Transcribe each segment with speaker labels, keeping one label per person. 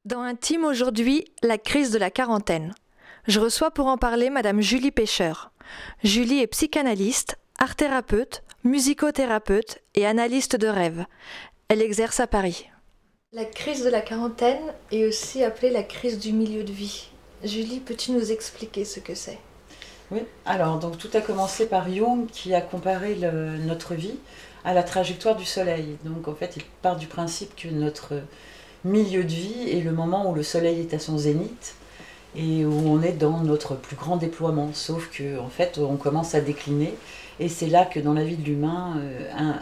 Speaker 1: Dans Intime aujourd'hui, la crise de la quarantaine. Je reçois pour en parler Madame Julie Pêcheur. Julie est psychanalyste, art-thérapeute, musicothérapeute et analyste de rêve. Elle exerce à Paris. La crise de la quarantaine est aussi appelée la crise du milieu de vie. Julie, peux-tu nous expliquer ce que c'est?
Speaker 2: Oui, alors donc tout a commencé par Jung qui a comparé notre vie à la trajectoire du soleil. Donc en fait, il part du principe que notre milieu de vie est le moment où le soleil est à son zénith et où on est dans notre plus grand déploiement, sauf que en fait on commence à décliner et c'est là que dans la vie de l'humain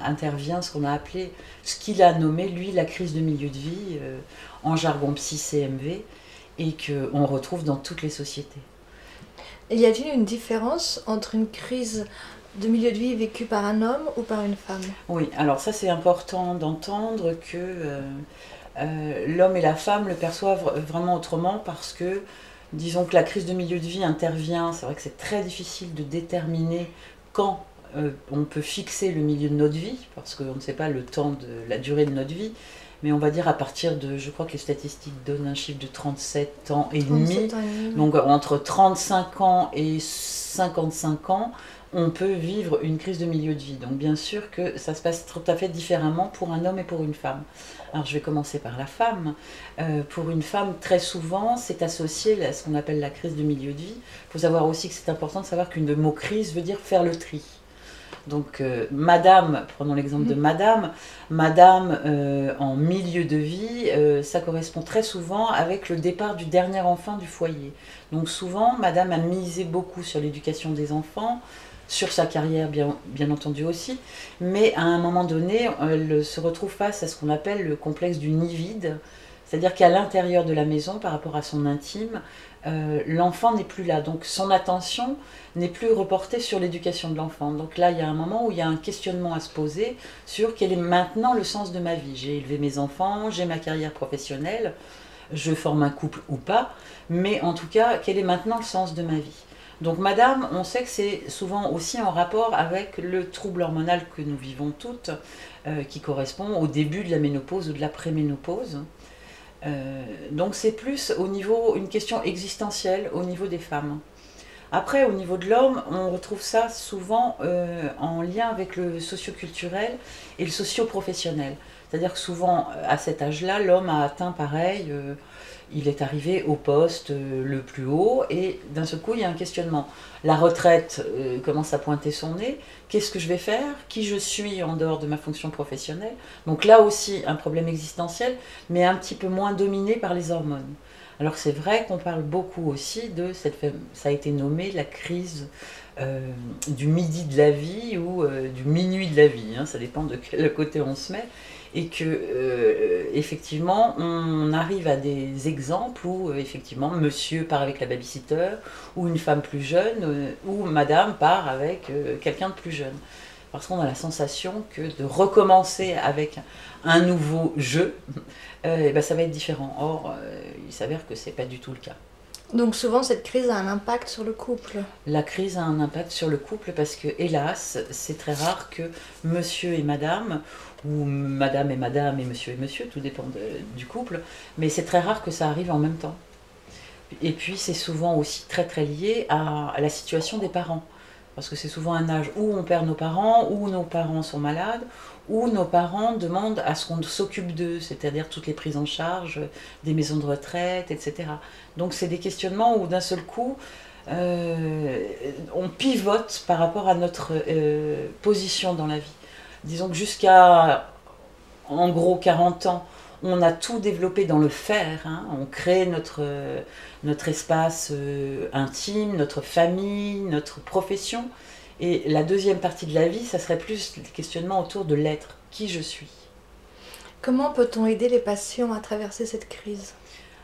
Speaker 2: intervient ce qu'on a appelé, ce qu'il a nommé lui la crise de milieu de vie en jargon psy-CMV et qu'on retrouve dans toutes les sociétés.
Speaker 1: Y a-t-il une différence entre une crise de milieu de vie vécue par un homme ou par une femme?
Speaker 2: Oui, alors ça c'est important d'entendre que l'homme et la femme le perçoivent vraiment autrement parce que, disons que la crise de milieu de vie intervient, c'est vrai que c'est très difficile de déterminer quand on peut fixer le milieu de notre vie, parce qu'on ne sait pas le temps de la durée de notre vie, mais on va dire à partir de, je crois que les statistiques donnent un chiffre de 37 ans et demi, donc entre 35 ans et 55 ans, on peut vivre une crise de milieu de vie. Donc bien sûr que ça se passe tout à fait différemment pour un homme et pour une femme. Alors je vais commencer par la femme. Pour une femme, très souvent, c'est associé à ce qu'on appelle la crise de milieu de vie. Il faut savoir aussi que c'est important de savoir qu'une de mot crise veut dire faire le tri. Donc madame, prenons l'exemple de madame, en milieu de vie, ça correspond très souvent avec le départ du dernier enfant du foyer. Donc souvent, madame a misé beaucoup sur l'éducation des enfants, sur sa carrière bien entendu aussi, mais à un moment donné, elle se retrouve face à ce qu'on appelle le complexe du nid vide, c'est-à-dire qu'à l'intérieur de la maison, par rapport à son intime, l'enfant n'est plus là, donc son attention n'est plus reportée sur l'éducation de l'enfant. Donc là, il y a un moment où il y a un questionnement à se poser sur quel est maintenant le sens de ma vie. J'ai élevé mes enfants, j'ai ma carrière professionnelle, je forme un couple ou pas, mais en tout cas, quel est maintenant le sens de ma vie? Donc madame, on sait que c'est souvent aussi en rapport avec le trouble hormonal que nous vivons toutes, qui correspond au début de la ménopause ou de la préménopause. Donc c'est plus au niveau, une question existentielle au niveau des femmes. Après, au niveau de l'homme, on retrouve ça souvent en lien avec le socio-culturel et le socio-professionnel. C'est-à-dire que souvent, à cet âge-là, l'homme a atteint pareil, il est arrivé au poste le plus haut et d'un seul coup, il y a un questionnement. La retraite commence à pointer son nez. Qu'est-ce que je vais faire? Qui je suis en dehors de ma fonction professionnelle? Donc là aussi, un problème existentiel, mais un petit peu moins dominé par les hormones. Alors c'est vrai qu'on parle beaucoup aussi de ça a été nommé la crise du midi de la vie ou du minuit de la vie, hein, ça dépend de quel côté on se met, et que effectivement on arrive à des exemples où effectivement monsieur part avec la babysitter, ou une femme plus jeune, ou madame part avec quelqu'un de plus jeune. Parce qu'on a la sensation que de recommencer avec un nouveau jeu, ben ça va être différent. Or, il s'avère que ce n'est pas du tout le cas.
Speaker 1: Donc souvent, cette crise a un impact sur le couple.
Speaker 2: La crise a un impact sur le couple parce que, hélas, c'est très rare que monsieur et madame, ou madame et monsieur, tout dépend du couple, mais c'est très rare que ça arrive en même temps. Et puis, c'est souvent aussi très très lié à la situation des parents. Parce que c'est souvent un âge où on perd nos parents, où nos parents sont malades, où nos parents demandent à ce qu'on s'occupe d'eux, c'est-à-dire toutes les prises en charge, des maisons de retraite, etc. Donc c'est des questionnements où d'un seul coup, on pivote par rapport à notre position dans la vie. Disons que jusqu'à, en gros, 40 ans, on a tout développé dans le faire, hein. On crée notre espace intime, notre famille, notre profession. Et la deuxième partie de la vie, ça serait plus le questionnement autour de l'être, qui je suis.
Speaker 1: Comment peut-on aider les patients à traverser cette crise?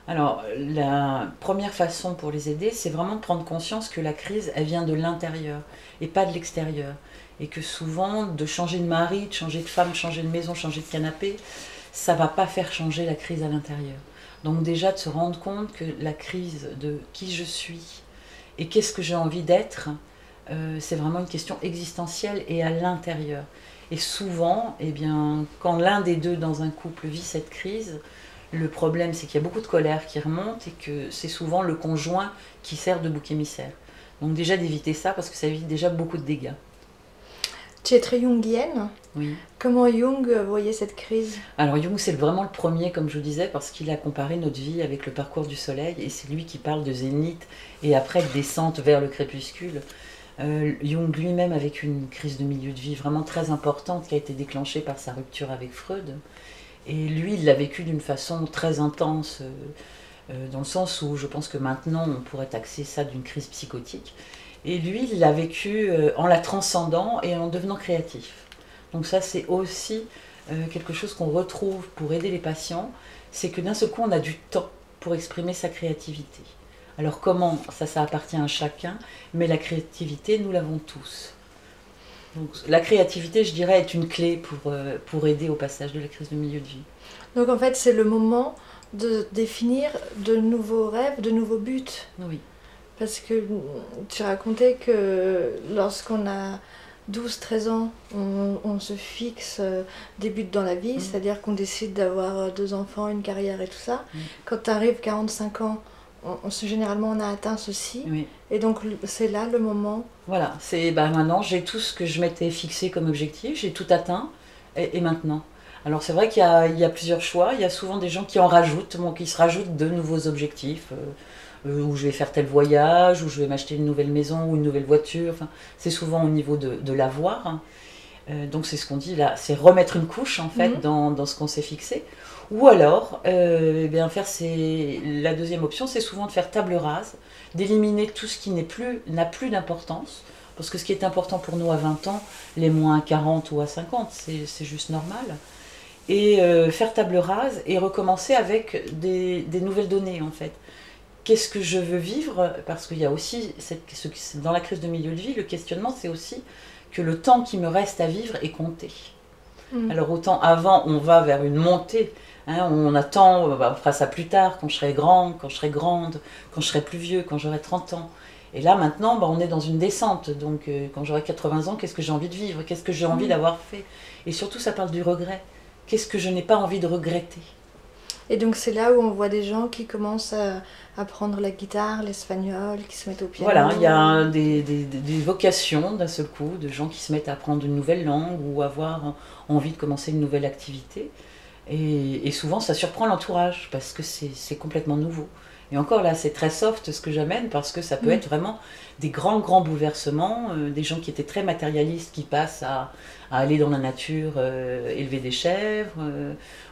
Speaker 2: Alors, la première façon pour les aider, c'est vraiment de prendre conscience que la crise, elle vient de l'intérieur et pas de l'extérieur. Et que souvent, de changer de mari, de changer de femme, changer de maison, changer de canapé, ça ne va pas faire changer la crise à l'intérieur. Donc déjà, de se rendre compte que la crise de qui je suis et qu'est-ce que j'ai envie d'être, c'est vraiment une question existentielle et à l'intérieur. Et souvent, eh bien, quand l'un des deux dans un couple vit cette crise, le problème, c'est qu'il y a beaucoup de colère qui remonte et que c'est souvent le conjoint qui sert de bouc émissaire. Donc déjà d'éviter ça parce que ça évite déjà beaucoup de dégâts.
Speaker 1: Tu es très jungienne.
Speaker 2: Oui.
Speaker 1: Comment Jung voyait cette crise?
Speaker 2: Alors Jung, c'est vraiment le premier, comme je vous disais, parce qu'il a comparé notre vie avec le parcours du soleil et c'est lui qui parle de zénith et après de descente vers le crépuscule. Jung lui-même avec une crise de milieu de vie vraiment très importante qui a été déclenchée par sa rupture avec Freud. Et lui, il l'a vécu d'une façon très intense, dans le sens où je pense que maintenant on pourrait taxer ça d'une crise psychotique. Et lui, il l'a vécu en la transcendant et en devenant créatif. Donc ça, c'est aussi quelque chose qu'on retrouve pour aider les patients, c'est que d'un seul coup, on a du temps pour exprimer sa créativité. Alors comment, ça appartient à chacun, mais la créativité, nous l'avons tous. Donc, la créativité, je dirais, est une clé pour aider au passage de la crise de milieu de vie.
Speaker 1: Donc en fait, c'est le moment de définir de nouveaux rêves, de nouveaux buts.
Speaker 2: Oui.
Speaker 1: Parce que tu racontais que lorsqu'on a 12-13 ans, on se fixe des buts dans la vie, c'est-à-dire qu'on décide d'avoir 2 enfants, une carrière et tout ça. Quand tu arrives 45 ans, généralement on a atteint ceci.
Speaker 2: Oui.
Speaker 1: Et donc c'est là le moment.
Speaker 2: Voilà, c'est maintenant j'ai tout ce que je m'étais fixé comme objectif, j'ai tout atteint, et maintenant. Alors c'est vrai qu'il y a plusieurs choix, il y a souvent des gens qui en rajoutent, qui se rajoutent de nouveaux objectifs, où je vais faire tel voyage, où je vais m'acheter une nouvelle maison ou une nouvelle voiture, enfin, c'est souvent au niveau de l'avoir. Donc c'est ce qu'on dit là, c'est remettre une couche en fait dans ce qu'on s'est fixé. Ou alors, eh bien la deuxième option, c'est souvent de faire table rase, d'éliminer tout ce qui n'a plus d'importance. Parce que ce qui est important pour nous à 20 ans, les moins à 40 ou à 50, c'est juste normal. Et faire table rase et recommencer avec des nouvelles données en fait. Qu'est-ce que je veux vivre? Parce qu'il y a aussi, dans la crise de milieu de vie, le questionnement, c'est aussi que le temps qui me reste à vivre est compté. Alors autant avant, on va vers une montée, hein, on attend, on fera ça plus tard, quand je serai grand, quand je serai grande, quand je serai plus vieux, quand j'aurai 30 ans. Et là maintenant, on est dans une descente, donc quand j'aurai 80 ans, qu'est-ce que j'ai envie de vivre? Qu'est-ce que j'ai envie d'avoir fait? Et surtout, ça parle du regret. Qu'est-ce que je n'ai pas envie de regretter?
Speaker 1: Et donc c'est là où on voit des gens qui commencent à apprendre la guitare, l'espagnol, qui se mettent au piano.
Speaker 2: Voilà, il y a des vocations d'un seul coup, de gens qui se mettent à apprendre une nouvelle langue ou avoir envie de commencer une nouvelle activité. Et souvent ça surprend l'entourage parce que c'est complètement nouveau. Et encore là, c'est très soft ce que j'amène parce que ça peut être vraiment des grands bouleversements, des gens qui étaient très matérialistes qui passent à aller dans la nature, élever des chèvres,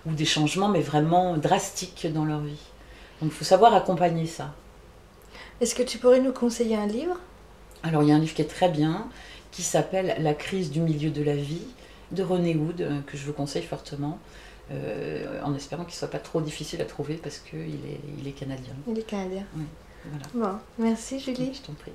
Speaker 2: ou des changements mais vraiment drastiques dans leur vie. Donc il faut savoir accompagner ça.
Speaker 1: Est-ce que tu pourrais nous conseiller un livre?
Speaker 2: Alors il y a un livre qui est très bien, qui s'appelle La crise du milieu de la vie, de René Wood, que je vous conseille fortement. En espérant qu'il ne soit pas trop difficile à trouver parce qu'il est canadien.
Speaker 1: Il est canadien.
Speaker 2: Oui, voilà.
Speaker 1: Bon, merci Julie.
Speaker 2: Je t'en prie.